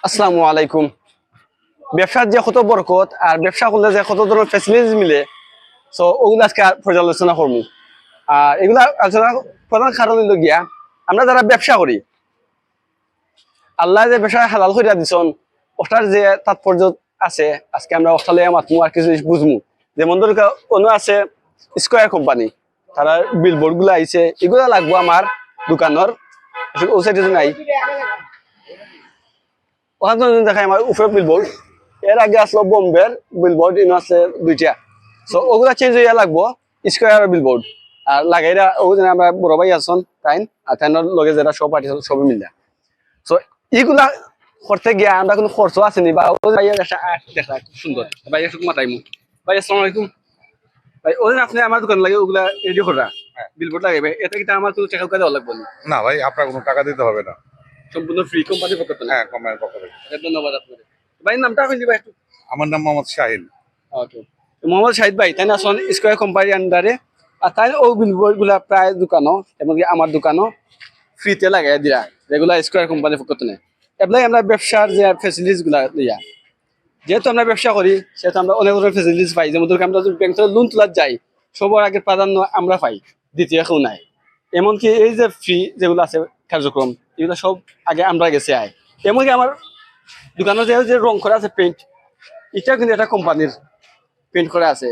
আসসালামু আলাইকুম। ব্যবসার যে কত বরকত আর ব্যবসা করলে যে কত ধরনের ফ্যাসিলিটিস মিলে, সো ওগুলো আজকে পর্যালোচনা করবো। আর এগুলা আলোচনা প্রধান কারণ হইল গিয়া, আমরা যারা ব্যবসা করি, আল্লাহ যে ব্যবসা হালাল করিয়া দিছন, ওটার যে তাৎপর্য আছে, আজকে আমরা ওখানে মাতমু আর কিছু বুঝমু। যেমন ধর অন্য আছে স্কোয়ার কোম্পানি, তারা বিলবোর্ড গুলা আইছে, এগুলা লাগবো আমার দোকানের ওসাইডে নাই। ওখানে দেখায় আমার উপরে বিলবোর্ড, এর আগে আসলো বোম্বের বিলবোর্ড, ইনো আছে দুইটা। সো ওগুলা চেঞ্জ হইয়া লাগবো স্কোয়ার বিলবোর্ড। আর লাগাইরা ওখানে আমরা বড় ভাই আছেন তাইন, আর তাইনের লগে যারা সব পার্টি সবই মিলে। সো এইগুলা করতে গিয়ে আমরা কোনো খরচ আসেনি, বা দেখা খুব সুন্দর ভাই, একটু মাতাইমু। ভাই আসসালামু আলাইকুম। ভাই ওই আপনি আমার দোকান লাগে ওগুলা রেডি করা বিলবোর্ড লাগাইবে, এটা কিন্তু আমার কোনো টাকা দেওয়া লাগবে না? না ভাই, আপনার কোনো টাকা দিতে হবে না। সম্পূর্ণ ফ্রি কোম্পানির পক্ষ থেকে? হ্যাঁ, কোম্পানির পক্ষ থেকে। ধন্যবাদ আপনাদের। ভাই নামটা কইলি ভাই একটু? আমার নাম মোহাম্মদ শাহিন। ওকে, মোহাম্মদ শাহিদ ভাই তাই না, আসুন স্কোয়ার কোম্পানির আন্ডারে। আর তাই ও বিলবোর্ড গুলা প্রায় দোকানও, এমনকি আমার দোকানও ফ্রিতে লাগাই দিলা, যেগুলা স্কোয়ার কোম্পানির পক্ষ থেকে। এগুলাই আমরা ব্যবসার যে ফেসিলিটিস গুলা দিয়া, যেহেতু আমরা ব্যবসা করি সেহেতু আমরা অনেক ধরনের ফেসিলিটিস পাই। যেমন ধরুন আমরা যদি ব্যাংক থেকে লোন তোলার যাই, সবার আগে প্রাধান্য আমরা পাই, দ্বিতীয় কেউ নাই। এমনকি এই যে ফ্রি যেগুলো আছে কার্যক্রম, এগুলো সব আগে আমরা গেছে আয়। এমনকি আমার দোকানে যে রং করা আছে পেইন্ট, এটাও কিন্তু একটা কোম্পানির পেইন্ট করা আছে।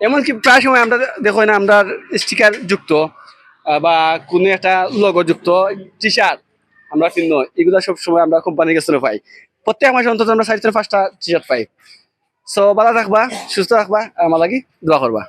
এমনকি প্রায় সময় আমরা দেখো না, আমরা স্টিকার যুক্ত বা কোনো একটা লোগো যুক্ত টি শার্ট আমরা কিনো, এগুলো সব সময় আমরা কোম্পানির কাছে পাই। প্রত্যেক মাসে অন্তত আমরা 4 থেকে 5টা টি শার্ট পাই। সো ভালো থাকবা, সুস্থ থাকবা, আর আমার লাগি দোয়া করবা।